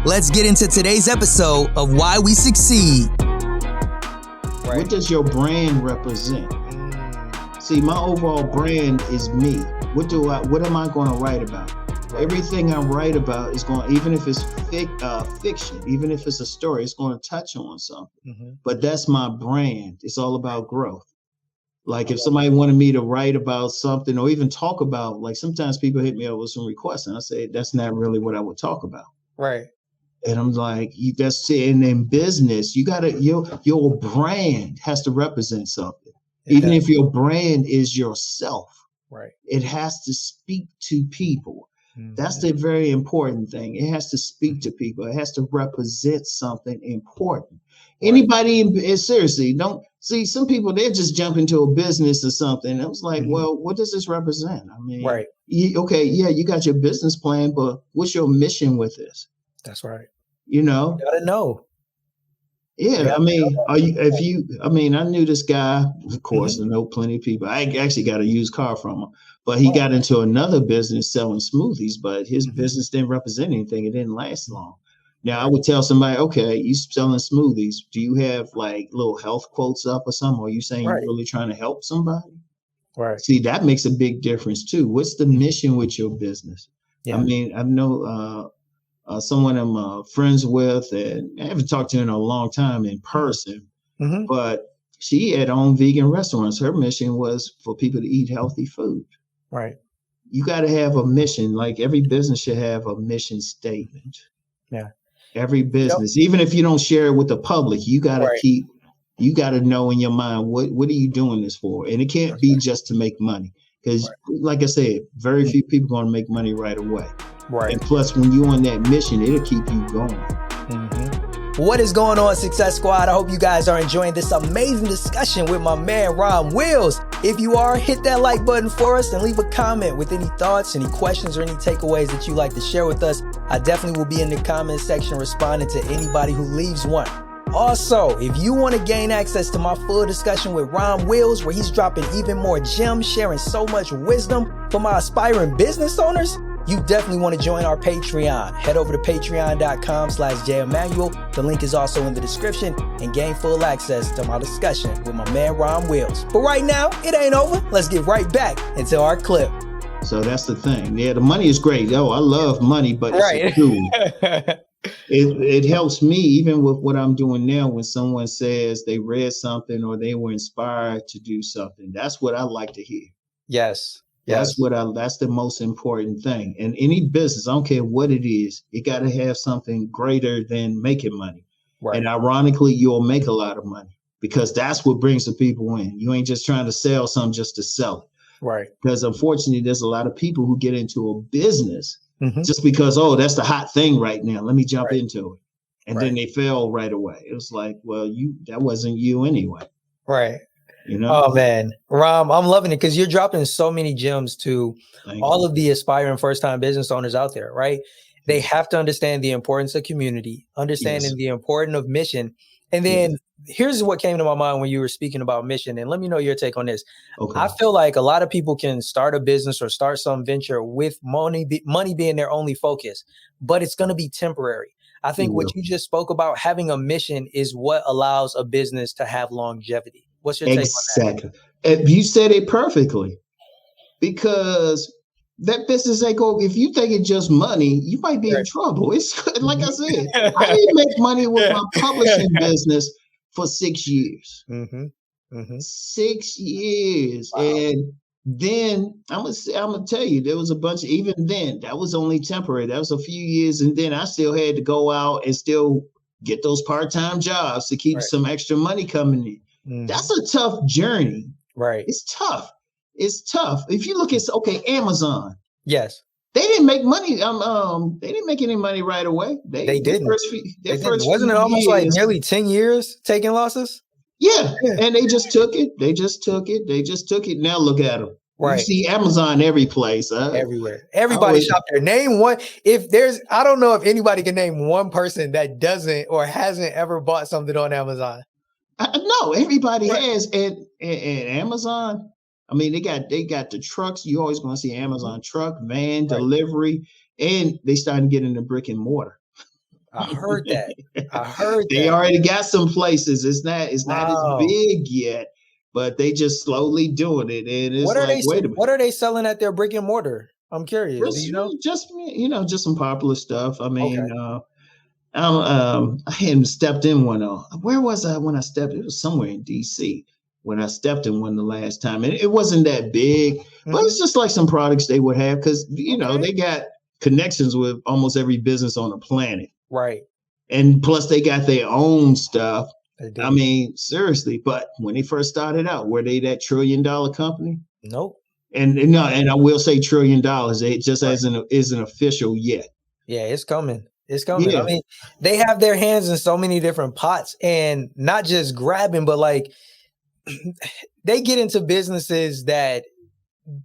let's get into today's episode of Why We Succeed. Right. What does your brand represent? See, my overall brand is me. What am I going to write about? Right. Everything I write about is going, even if it's fiction, even if it's a story, it's going to touch on something. Mm-hmm. But that's my brand. It's all about growth. Like if somebody wanted me to write about something or even talk about, like sometimes people hit me up with some requests and I say, that's not really what I would talk about. Right. And I'm like, that's and in business, you gotta, your brand has to represent something. Even if your brand is yourself, right? It has to speak to people. Mm-hmm. That's the very important thing. It has to speak to people. It has to represent something important. Right. Anybody, seriously, don't see some people, they just jump into a business or something. I was like, well, what does this represent? I mean, right. You got your business plan, but what's your mission with this? That's right. You know, you gotta know. Yeah, I mean, I knew this guy, of course, I know plenty of people. I actually got a used car from him, but he got into another business selling smoothies, but his business didn't represent anything. It didn't last long. Now, I would tell somebody, okay, you selling smoothies. Do you have like little health quotes up or something? Or are you saying you're really trying to help somebody? Right. See, that makes a big difference too. What's the mission with your business? Yeah. I mean, I know someone I'm friends with, and I haven't talked to her in a long time in person, but she had owned vegan restaurants. Her mission was for people to eat healthy food. Right. You got to have a mission. Like every business should have a mission statement. Yeah. Every business, even if you don't share it with the public, you got to you got to know in your mind, what are you doing this for? And it can't be just to make money. Because like I said, very few people are going to make money right away. Right. And plus, when you're on that mission, it'll keep you going. What is going on, Success Squad? I hope you guys are enjoying this amazing discussion with my man, Rom Wills. If you are, hit that like button for us and leave a comment with any thoughts, any questions, or any takeaways that you'd like to share with us. I definitely will be in the comment section responding to anybody who leaves one. Also, if you want to gain access to my full discussion with Rom Wills, where he's dropping even more gems, sharing so much wisdom for my aspiring business owners, you definitely want to join our Patreon. Head over to patreon.com/Immanuel. The link is also in the description, and gain full access to my discussion with my man, Rom Wills. But right now, it ain't over. Let's get right back into our clip. So that's the thing. Yeah, the money is great. Oh, I love money, but it's a tool. It helps me even with what I'm doing now. When someone says they read something or they were inspired to do something, that's what I like to hear. Yes. That's that's the most important thing. In any business, I don't care what it is, you got to have something greater than making money. Right. And ironically, you'll make a lot of money because that's what brings the people in. You ain't just trying to sell something just to sell it. Right. Because unfortunately, there's a lot of people who get into a business just because, that's the hot thing right now. Let me jump into it. And then they fail right away. It was like, well, that wasn't you anyway. Right. You know? Oh man, Rom, I'm loving it because you're dropping so many gems to all of the aspiring first-time business owners out there, right? They have to understand the importance of community, understanding the importance of mission. And then here's what came to my mind when you were speaking about mission. And let me know your take on this. Okay. I feel like a lot of people can start a business or start some venture with money being their only focus, but it's going to be temporary. I think what you just spoke about, having a mission, is what allows a business to have longevity. What's your take on that? Exactly. You said it perfectly, because that business ain't go. If you think it's just money, you might be in trouble. It's like I said, I didn't make money with my publishing business for 6 years. 6 years. Wow. And then I'm gonna tell you, there was a bunch of, even then, that was only temporary. That was a few years. And then I still had to go out and still get those part-time jobs to keep some extra money coming in. That's a tough journey. Right. It's tough. If you look at, Amazon. Yes. They didn't make money. They didn't make any money right away. They didn't. Wasn't it almost like nearly 10 years taking losses? Yeah. And they just took it. Now look at them. Right. You see Amazon every place. Everywhere. Everybody shop there. Name one. I don't know if anybody can name one person that doesn't or hasn't ever bought something on Amazon. No, everybody has. And Amazon, I mean, they got the trucks. You always going to see Amazon truck, van, delivery, and they starting to get into brick and mortar. I heard that. I heard They that. already got some places. It's not as Wow. big yet, but they just slowly doing it. And it's like, wait a minute. What are they selling at their brick and mortar? I'm curious. Do you know? Just some popular stuff. I Okay. mean, I hadn't stepped in one. Where was I when I stepped? It was somewhere in DC when I stepped in one the last time, and it wasn't that big, but it's just like some products they would have because Okay. they got connections with almost every business on the planet, Right. and plus they got their own stuff. They I do. mean, seriously, but when they first started out, were they that $1 trillion company? Nope. And no, and I will say $1 trillion. It just Right. isn't official yet. Yeah, it's coming. It's coming. I Yeah. mean, they have their hands in so many different pots and not just grabbing, but like they get into businesses that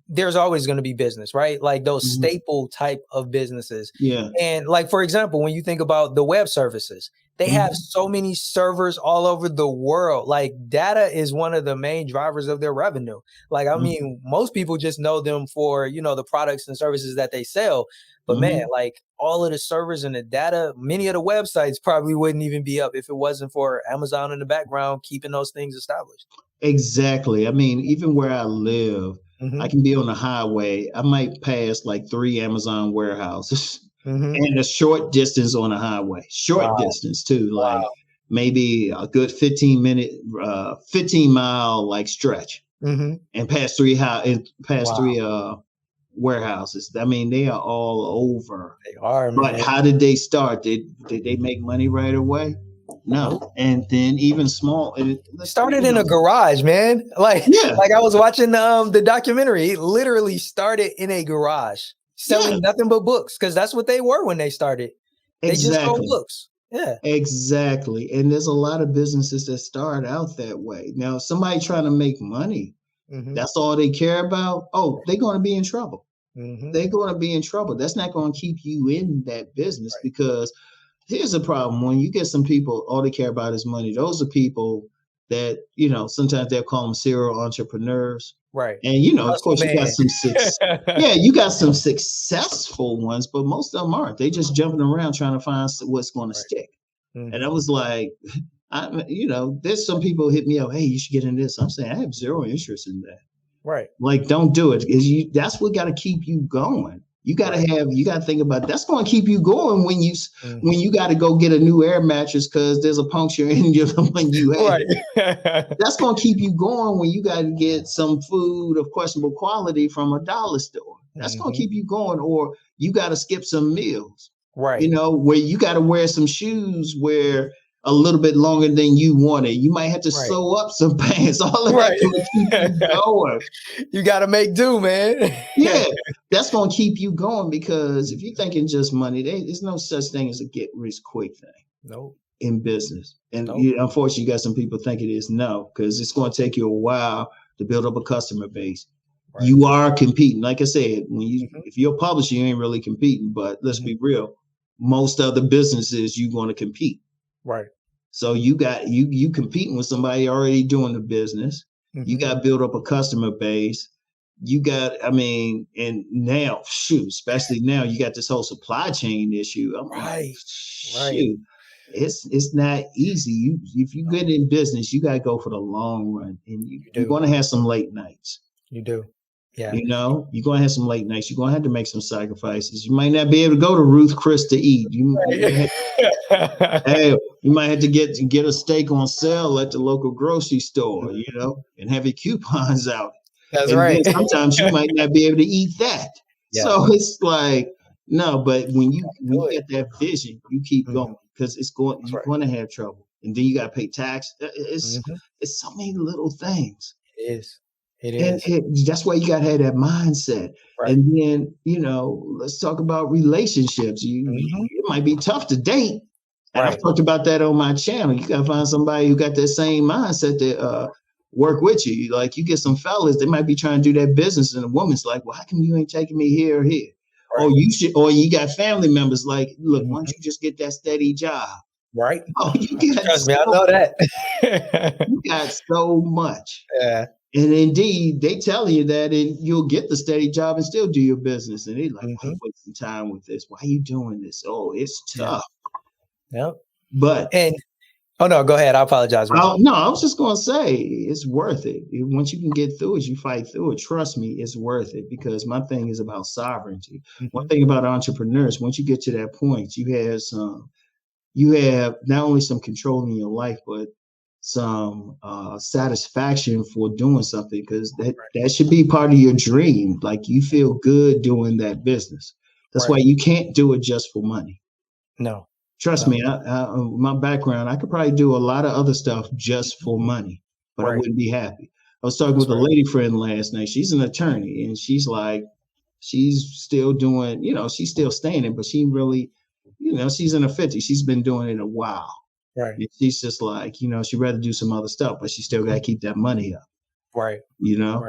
there's always going to be business, right? Like those Mhm. staple type of businesses. Yeah. And like, for example, when you think about the web services, they have Mhm. so many servers all over the world. Like data is one of the main drivers of their revenue. Like, I Mhm. mean, most people just know them for, the products and services that they sell. But man, Mhm. like all of the servers and the data, many of the websites probably wouldn't even be up if it wasn't for Amazon in the background, keeping those things established. Exactly. I mean, even where I live, I Hmm. can be on the highway. I might pass like 3 Amazon warehouses Hmm. and a short distance on the highway. Short Wow. distance too, like Wow. maybe a good 15-mile like stretch Hmm. and past Wow. 3 warehouses. I mean, they are all over. They are, But man. how did they start? Did they make money right away? Nope. No. And then even small, Started in a garage, man. Like yeah, like I was watching the documentary. It literally started in a garage, yeah, selling nothing but books, because that's what they were when they started. They just sold exactly. books. Yeah. Exactly. And there's a lot of businesses that start out that way. Now, somebody trying to make money, Hmm. that's all they care about. Oh, they're going to be in trouble. Hmm. They're going to be in trouble. That's not going to keep you in that business Right. because here's the problem. When you get some people, all they care about is money. Those are people that, sometimes they'll call them serial entrepreneurs. Right. And, of Hustle course, you got man. some six. Yeah, you got some successful ones, but most of them aren't. They just jumping around trying to find what's going to Right. stick. And I Hmm. was like, there's some people hit me up. Hey, you should get in this. I'm saying I have zero interest in that. Right. Like, don't do it. That's what got to keep you going. You got to Right. think about that's going to keep you going when Hmm. you got to go get a new air mattress because there's a puncture in your when you have Right. it. That's going to keep you going when you got to get some food of questionable quality from a dollar store. That's going to Hmm. keep you going, or you got to skip some meals. Right. Where you got to wear some shoes where a little bit longer than you wanted. You might have to Right. sew up some pants. All of that Right. going to keep you going. You got to make do, man. Yeah, that's going to keep you going because if you're thinking just money, there's no such thing as a get rich quick thing Nope. in business. And Nope. unfortunately, you got some people think it is no, because it's going to take you a while to build up a customer base. Right. You are competing. Like I said, Hmm. if you're a publisher, you ain't really competing. But let's Hmm. be real, most other businesses you're going to compete. Right. So you competing with somebody already doing the business. You Hmm. got to build up a customer base. And now, shoot, especially now, you got this whole supply chain issue. I'm like, Right. Right. shoot, it's not easy. If you get in business, you got to go for the long run, and You you're do. going to have some late nights. You do. Yeah. You're going to have some late nights. You're going to have to make some sacrifices. You might not be able to go to Ruth Chris to eat. Right. Hey, you might have to get a steak on sale at the local grocery store, and have your coupons out. That's And then right. sometimes you might not be able to eat that. Yeah. So it's like, no, but when you Do it. get that vision, you keep going Mhm. because That's you're right. going to have trouble. And then you got to pay tax. Mhm. It's so many little things. It is. It And is. that's why you got to have that mindset. Right. And then, let's talk about relationships. Mhm. It might be tough to date. And I've Right. talked about that on my channel. You got to find somebody who got that same mindset that work with you. Like you get some fellas, they might be trying to do that business, and the woman's like, "Well, how come you ain't taking me here or here?" Or Right. you should, or you got family members like, "Look, why don't Mhm. you just get that steady job?" Right. Oh, Trust me, I know that. you got so much. Yeah. And indeed, they tell you that, and you'll get the steady job and still do your business. And they're like, "Why are you Mhm. wasting time with this? Why are you doing this? Oh, it's Yeah. tough." Yep. But oh no, go ahead. I apologize. No, I was just gonna say it's worth it. Once you can get through it, you fight through it. Trust me, it's worth it because my thing is about sovereignty. One thing about entrepreneurs, once you get to that point, you have not only some control in your life, but some satisfaction for doing something because that should be part of your dream. Like you feel good doing that business. That's why you can't do it just for money. No. Trust me, my background, I could probably do a lot of other stuff just for money, but I wouldn't be happy. I was talking with a lady friend last night. She's an attorney, and she's like, she's still doing, she's still staying in, but she really, she's in her 50s. She's been doing it a while. Right. And she's just like, she'd rather do some other stuff, but she still got to keep that money up. Right.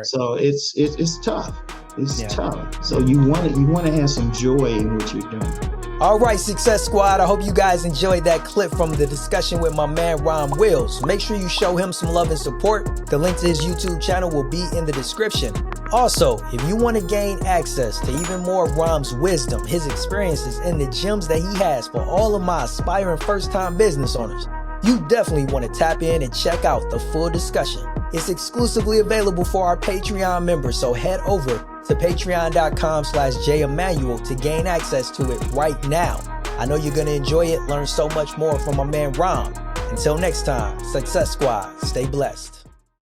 So it's tough. It's tough. So you want to have some joy in what you're doing. All right, Success Squad. I hope you guys enjoyed that clip from the discussion with my man, Rom Wills. Make sure you show him some love and support. The link to his YouTube channel will be in the description. Also, if you want to gain access to even more of Rom's wisdom, his experiences, and the gems that he has for all of my aspiring first-time business owners, you definitely want to tap in and check out the full discussion. It's exclusively available for our Patreon members, so head over to patreon.com/Immanuel to gain access to it right now. I know you're going to enjoy it, learn so much more from my man Rom. Until next time, Success Squad, stay blessed.